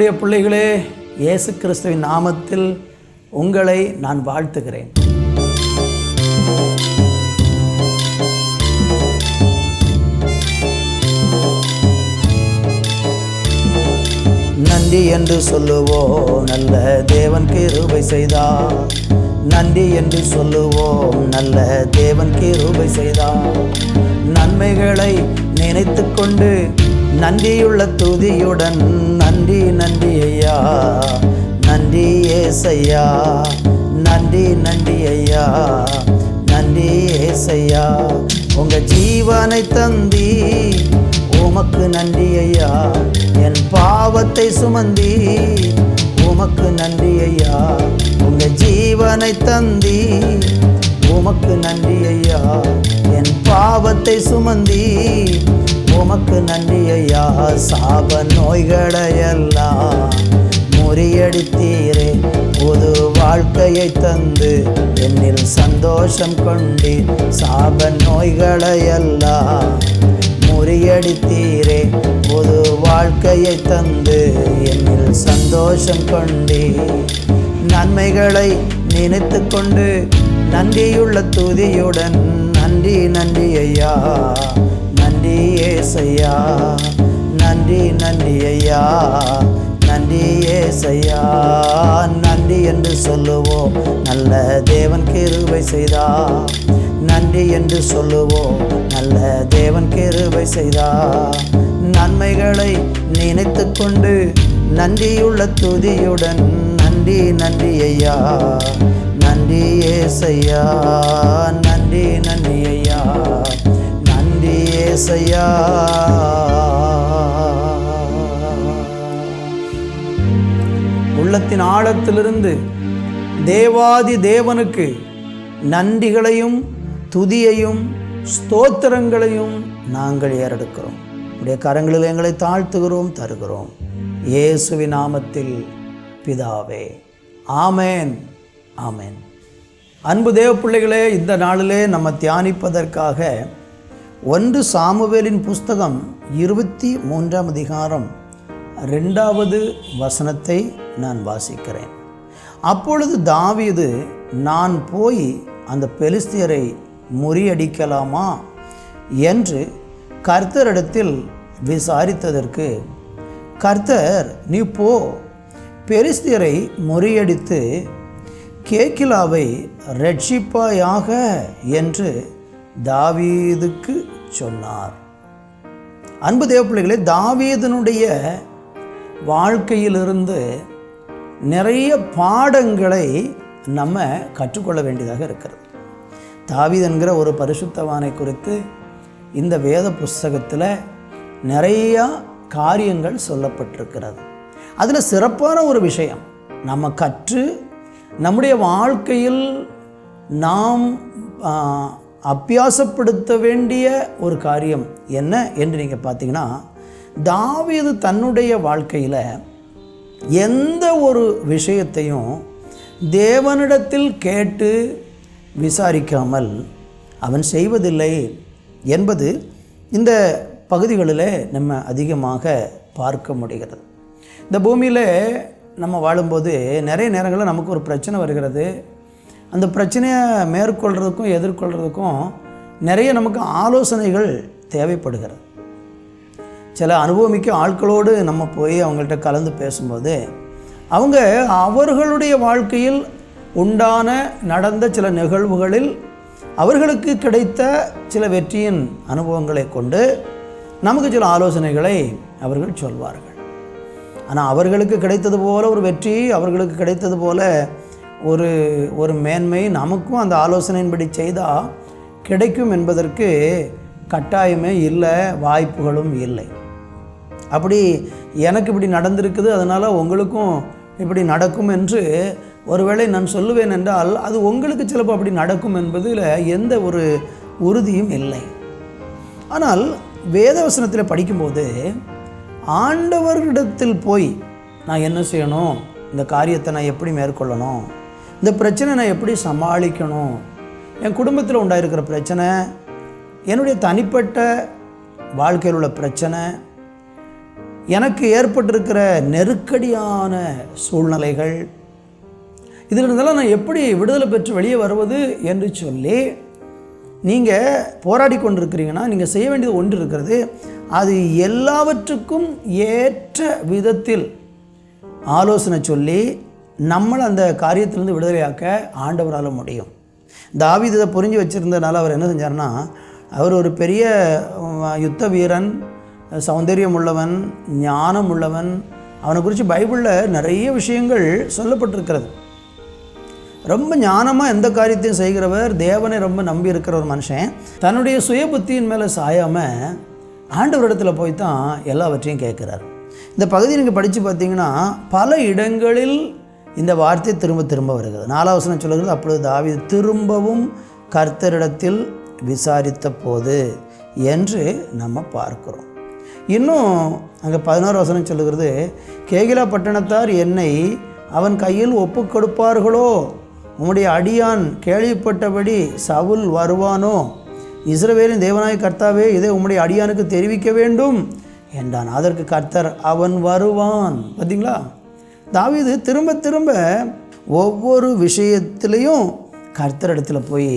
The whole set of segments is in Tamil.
தேவனுடைய பிள்ளைகளே, இயேசு கிறிஸ்துவின் நாமத்தில் உங்களை நான் வாழ்த்துகிறேன். நன்றி என்று சொல்லுவோம், நல்ல தேவன் கிருபை செய்தார். நன்றி என்று சொல்லுவோம், நல்ல தேவன் கிருபை செய்தார். நன்மைகளை நினைத்து கொண்டு நன்றியுள்ள துதியுடன் நன்றி நன்றி ஐயா, நன்றி ஏசையா, நன்றி நன்றி ஐயா, நன்றி ஏசையா. உங்க ஜீவனை தந்தி உமக்கு நன்றி ஐயா, என் பாவத்தை சுமந்தி உமக்கு நன்றி ஐயா. உங்க ஜீவனை தந்தி உமக்கு நன்றி ஐயா, என் பாவத்தை சுமந்தி உமக்கு நன்றி ஐயா. சாப நோய்களையெல்லாம் முறியடித்தீரே, புது வாழ்க்கையை தந்து என்னில் சந்தோஷம் கொண்டு. சாப நோய்களையெல்லாம் முறியடித்தீரே, புது வாழ்க்கையை தந்து என்னில் சந்தோஷம் கொண்டு. நன்மைகளை நினைத்து கொண்டு நன்றியுள்ள துதியுடன் நன்றி நன்றி ஐயா, நன்றி ஏசையா, நன்றி நன்றி ஐயா, நன்றி ஏசையா. நன்றி என்று சொல்லுவோம், நல்ல தேவன் கிருபை செய்தார். நன்றி என்று சொல்லுவோம், நல்ல தேவன் கிருபை செய்தார். நன்மைகளை நினைத்து கொண்டு நன்றியுள்ள துதியுடன் நன்றி நன்றி ஐயா, நன்றி ஏசையா, நன்றி நன்றி ஐயா, நன்றி ஏசையா. உள்ளத்தின் ஆழத்திலிருந்து தேவாதி தேவனுக்கு நன்றிகளையும் துதியையும் ஸ்தோத்திரங்களையும் நாங்கள் ஏறெடுக்கிறோம். உடைய கரங்களில் எங்களை தாழ்த்துகிறோம், தருகிறோம். இயேசுவின் நாமத்தில் பிதாவே, ஆமேன், ஆமேன். அன்பு தேவ பிள்ளைகளே, இந்த நாளிலே நம்ம தியானிப்பதற்காக 1 சாமுவேலின் புஸ்தகம் 23ஆம் அதிகாரம் 2வது வசனத்தை நான் வாசிக்கிறேன். அப்பொழுது தாவீது, நான் போய் அந்த பெலிஸ்தியரை முறியடிக்கலாமா என்று கர்த்தரிடத்தில் விசாரித்ததற்கு, கர்த்தர், நீ போ, பெலிஸ்தியரை முறியடித்து கேக்கிலாவை ரட்சிப்பாயாக என்று தாவீதுக்கு சொன்னார். அன்பு தேவ பிள்ளைகளே, தாவீதினுடைய வாழ்க்கையிலிருந்து நிறைய பாடங்களை நம்ம கற்றுக்கொள்ள வேண்டியதாக இருக்கிறது. தாவீது என்கிற ஒரு பரிசுத்தவானை குறித்து இந்த வேத புஸ்தகத்தில் நிறையா காரியங்கள் சொல்லப்பட்டிருக்கிறது. அதில் சிறப்பான ஒரு விஷயம் நம்ம கற்று நம்முடைய வாழ்க்கையில் நாம் அபியாசப்படுத்த வேண்டிய ஒரு காரியம் என்ன என்று நீங்கள் பார்த்தீங்கன்னா, தாவீது தன்னுடைய வாழ்க்கையில் எந்த ஒரு விஷயத்தையும் தேவனிடத்தில் கேட்டு விசாரிக்காமல் அவன் செய்வதில்லை என்பது இந்த பகுதிகளில் நம்ம அதிகமாக பார்க்க முடிகிறது. இந்த பூமியில் நம்ம வாழும்போது நிறைய நேரங்களில் நமக்கு ஒரு பிரச்சனை வருகிறது. அந்த பிரச்சனையை மேற்கொள்கிறதுக்கும் எதிர்கொள்கிறதுக்கும் நிறைய நமக்கு ஆலோசனைகள் தேவைப்படுகிறது. சில அனுபவமிக்க ஆட்களோடு நம்ம போய் அவங்கள்ட்ட கலந்து பேசும்போது அவங்க அவர்களுடைய வாழ்க்கையில் உண்டான நடந்த சில நிகழ்வுகளில் அவர்களுக்கு கிடைத்த சில வெற்றியின் அனுபவங்களை கொண்டு நமக்கு சில ஆலோசனைகளை அவர்கள் சொல்வார்கள். ஆனால் அவர்களுக்கு கிடைத்தது போல ஒரு வெற்றி, அவர்களுக்கு கிடைத்தது போல ஒரு மேன்மை நமக்கும் அந்த ஆலோசனையின்படி செய்தால் கிடைக்கும் என்பதற்கு கட்டாயமே இல்லை, வாய்ப்புகளும் இல்லை. அப்படி எனக்கு இப்படி நடந்திருக்குது, அதனால் உங்களுக்கும் இப்படி நடக்கும் என்று ஒருவேளை நான் சொல்லுவேன் என்றால் அது உங்களுக்கு சிலப்போ அப்படி நடக்கும் என்பதில் எந்த ஒரு உறுதியும் இல்லை. ஆனால் வேதவசனத்தில் படிக்கும்போது ஆண்டவரிடத்தில் போய் நான் என்ன செய்யணும், இந்த காரியத்தை நான் எப்படி மேற்கொள்ளணும், இந்த பிரச்சனை நான் எப்படி சமாளிக்கணும், என் குடும்பத்தில் உண்டாயிருக்கிற பிரச்சனை, என்னுடைய தனிப்பட்ட வாழ்க்கையில் உள்ள பிரச்சனை, எனக்கு ஏற்பட்டிருக்கிற நெருக்கடியான சூழ்நிலைகள், இதில் இருந்தாலும் நான் எப்படி விடுதலை பெற்று வெளியே வருவது என்று சொல்லி நீங்கள் போராடி கொண்டிருக்கிறீங்கன்னா, நீங்கள் செய்ய வேண்டியது ஒன்று இருக்கிறது. அது எல்லாவற்றுக்கும் ஏற்ற விதத்தில் ஆலோசனை சொல்லி நம்மளை அந்த காரியத்திலிருந்து விடுதலையாக்க ஆண்டவரால் முடியும். தாவீது இதை புரிஞ்சு வச்சுருந்ததுனால அவர் என்ன செஞ்சார்னா, அவர் ஒரு பெரிய யுத்த வீரன், சௌந்தரியம் உள்ளவன், ஞானம் உள்ளவன். அவனை குறித்து பைபிளில் நிறைய விஷயங்கள் சொல்லப்பட்டிருக்கிறது. ரொம்ப ஞானமாக எந்த காரியத்தையும் செய்கிறவர், தேவனை ரொம்ப நம்பி இருக்கிற ஒரு மனுஷன் தன்னுடைய சுய புத்தியின் மேலே சாயாமல் ஆண்டவரிடத்தில் போய் தான் எல்லாவற்றையும் கேட்குறார். இந்த பகுதியை நீங்கள் படித்து பார்த்தீங்கன்னா பல இடங்களில் இந்த வார்த்தை திரும்ப திரும்ப வருகிறது. 4 வசனம் சொல்லுகிறது, அப்பொழுது தாவீது திரும்பவும் கர்த்தரிடத்தில் விசாரித்த போது என்று நம்ம பார்க்கிறோம். இன்னும் அங்கே 11 வசனம் சொல்லுகிறது, கேகிலா பட்டணத்தார் என்னை அவன் கையில் ஒப்பு கொடுப்பார்களோ, உம்முடைய அடியான் கேள்விப்பட்டபடி சவுல் வருவானோ, இஸ்ரவேலின் தேவனாய கர்த்தாவே இதை உம்முடைய அடியானுக்கு தெரிவிக்க வேண்டும் என்றான். அதற்கு கர்த்தர், அவன் வருவான். பார்த்தீங்களா, தாவீது திரும்ப திரும்ப ஒவ்வொரு விஷயத்திலையும் கர்த்தரிடத்தில் போய்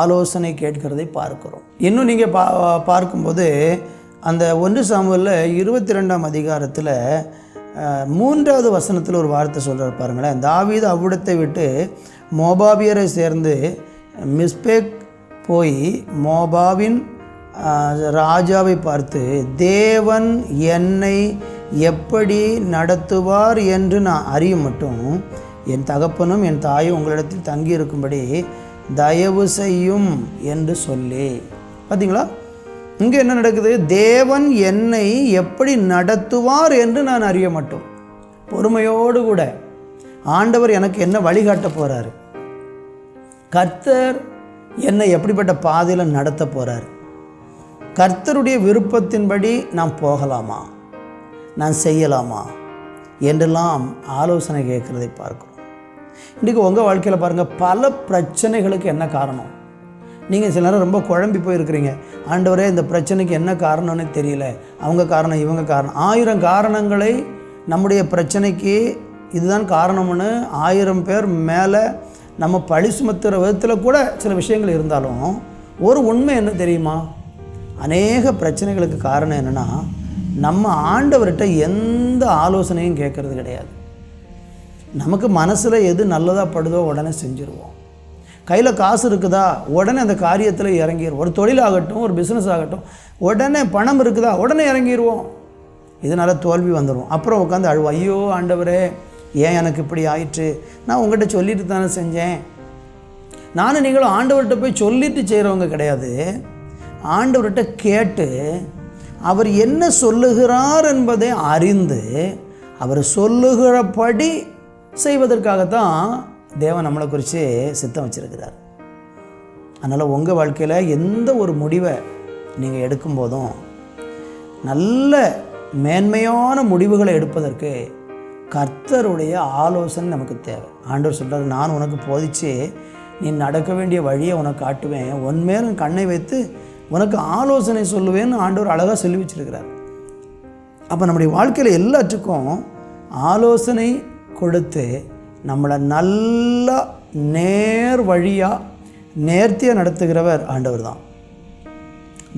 ஆலோசனை கேட்கிறதை பார்க்கிறோம். இன்னும் நீங்கள் பார்க்கும்போது அந்த 1 சாமுவேலில் 22ஆம் அதிகாரத்தில் 3வது வசனத்தில் ஒரு வார்த்தை சொல்கிறார் பாருங்களேன். தாவீது அவ்விடத்தை விட்டு மோபாபியரை சேர்ந்து மிஸ்பேக் போய் மோபாவின் ராஜாவை பார்த்து, தேவன் என்னை எப்படி நடத்துவார் என்று நான் அறிய மட்டும் என் தகப்பனும் என் தாயும் உங்களிடத்தில் தங்கியிருக்கும்படி தயவு செய்யும் என்று சொல்லி. பார்த்தீங்களா, இங்கே என்ன நடக்குது? தேவன் என்னை எப்படி நடத்துவார் என்று நான் அறிய மட்டும். பொறுமையோடு கூட ஆண்டவர் எனக்கு என்ன வழிகாட்ட போகிறார், கர்த்தர் என்னை எப்படிப்பட்ட பாதையில் நடத்த போகிறார், கர்த்தருடைய விருப்பத்தின்படி நான் போகலாமா, நான் செய்யலாமா என்றெல்லாம் ஆலோசனை கேட்குறதை பார்க்கிறோம். இன்றைக்கி உங்கள் வாழ்க்கையில் பாருங்கள், பல பிரச்சனைகளுக்கு என்ன காரணம்? நீங்கள் சில நேரம் ரொம்ப குழம்பி போயிருக்கிறீங்க. ஆண்டவரே இந்த பிரச்சனைக்கு என்ன காரணம்னு தெரியல, அவங்க காரணம் இவங்க காரணம். 1000 காரணங்களை நம்முடைய பிரச்சனைக்கு இதுதான் காரணம்னு 1000 பேர் மேலே நம்ம பழி சுமத்துகிற விதத்தில் கூட சில விஷயங்கள் இருந்தாலும், ஒரு உண்மை என்ன தெரியுமா? அநேக பிரச்சனைகளுக்கு காரணம் என்னென்னா, நம்ம ஆண்டவர்கிட்ட எந்த ஆலோசனையும் கேட்கறது கிடையாது. நமக்கு மனசில் எது நல்லதாக படுதோ உடனே செஞ்சுருவோம். கையில் காசு இருக்குதா, உடனே அந்த காரியத்தில் இறங்கிடுவோம். ஒரு தொழிலாகட்டும், ஒரு பிஸ்னஸ் ஆகட்டும், உடனே பணம் இருக்குதா, உடனே இறங்கிடுவோம். இதனால் தோல்வி வந்துடும். அப்புறம் உட்காந்து அழுவோம், ஐயோ ஆண்டவரே ஏன் எனக்கு இப்படி ஆயிற்று, நான் உங்கள்கிட்ட சொல்லிட்டு தானே செஞ்சேன். நானும் நீங்களும் ஆண்டவர்கிட்ட போய் சொல்லிட்டு செய்கிறவங்க கிடையாது. ஆண்டவர்கிட்ட கேட்டு அவர் என்ன சொல்லுகிறார் என்பதை அறிந்து அவர் சொல்லுகிறபடி செய்வதற்காகத்தான் தேவன் நம்மளை குறித்து சித்தம் வச்சிருக்கிறார். அதனால் உங்கள் வாழ்க்கையில் எந்த ஒரு முடிவை நீங்கள் எடுக்கும்போதும் நல்ல மேன்மையான முடிவுகளை எடுப்பதற்கு கர்த்தருடைய ஆலோசனை நமக்கு தேவை. ஆண்டவர் சொல்கிறார், நான் உனக்கு போதிச்சு நீ நடக்க வேண்டிய வழியை உனக்கு காட்டுவேன், உன்மேல் கண்ணை வைத்து உனக்கு ஆலோசனை சொல்லுவேன்னு ஆண்டவர் அழகாக சொல்லி வச்சிருக்கிறார். அப்போ நம்முடைய வாழ்க்கையில் எல்லாத்துக்கும் ஆலோசனை கொடுத்து நம்மளை நல்லா நேர் வழியாக நேர்த்தியாக நடத்துகிறவர் ஆண்டவர் தான்.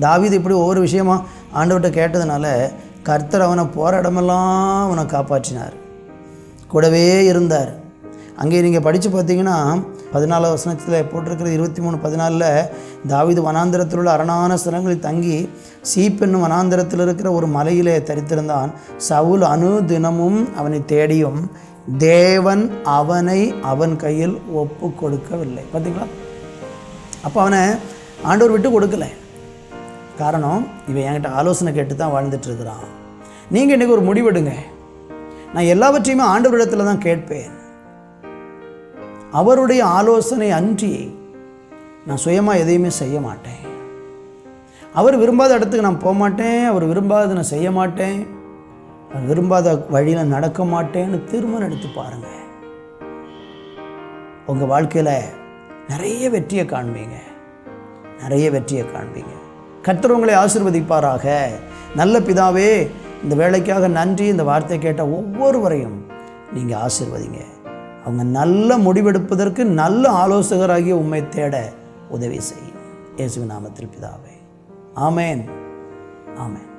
தாவீது இப்படி ஒவ்வொரு விஷயமா ஆண்டவர்கிட்ட கேட்டதுனால கர்த்தர் அவனை போகிற இடமெல்லாம் அவனை காப்பாற்றினார், கூடவே இருந்தார். அங்கே நீங்கள் படித்து பார்த்தீங்கன்னா 14 வசனத்தில் போட்டிருக்கிறது 23:14 தாவீது வனாந்திரத்தில் உள்ள அரணான ஸ்தலங்களில் தங்கி சீப் என்னும் வனாந்திரத்தில் இருக்கிற ஒரு மலையிலே தரித்திருந்தான். சவுல் அனுதினமும் அவனை தேடியும் தேவன் அவனை அவன் கையில் ஒப்பு கொடுக்கவில்லை. பார்த்தீங்களா, அப்போ அவனை ஆண்டவர் விட்டு கொடுக்கலை. காரணம், இவன் என்கிட்ட ஆலோசனை கேட்டு தான் வாழ்ந்துட்டு இருக்கிறான். நீங்கள் இன்றைக்கி ஒரு முடிவெடுங்க, நான் எல்லாவற்றையுமே ஆண்டவரிடத்தில் தான் கேட்பேன். அவருடைய ஆலோசனை அன்றி நான் சுயமாக எதையுமே செய்ய மாட்டேன். அவர் விரும்பாத இடத்துக்கு நான் போக மாட்டேன், அவர் விரும்பாத நான் செய்ய மாட்டேன், அவர் விரும்பாத வழியில் நடக்க மாட்டேன்னு தீர்மானம் எடுத்து பாருங்கள். உங்கள் வாழ்க்கையில் நிறைய வெற்றியை காண்பீங்க, நிறைய வெற்றியை காண்பீங்க. கர்த்தர் உங்களை ஆசீர்வதிப்பாராக. நல்ல பிதாவே, இந்த வேலைக்காக நன்றி. இந்த வார்த்தை கேட்ட ஒவ்வொருவரையும் நீங்கள் ஆசீர்வதிங்க. அவங்க நல்ல முடிவெடுப்பதற்கு நல்ல ஆலோசகராகிய உம்மை தேட உதவி செய்யும். இயேசுவின் நாமத்தில் பிதாவே, ஆமென், ஆமென்.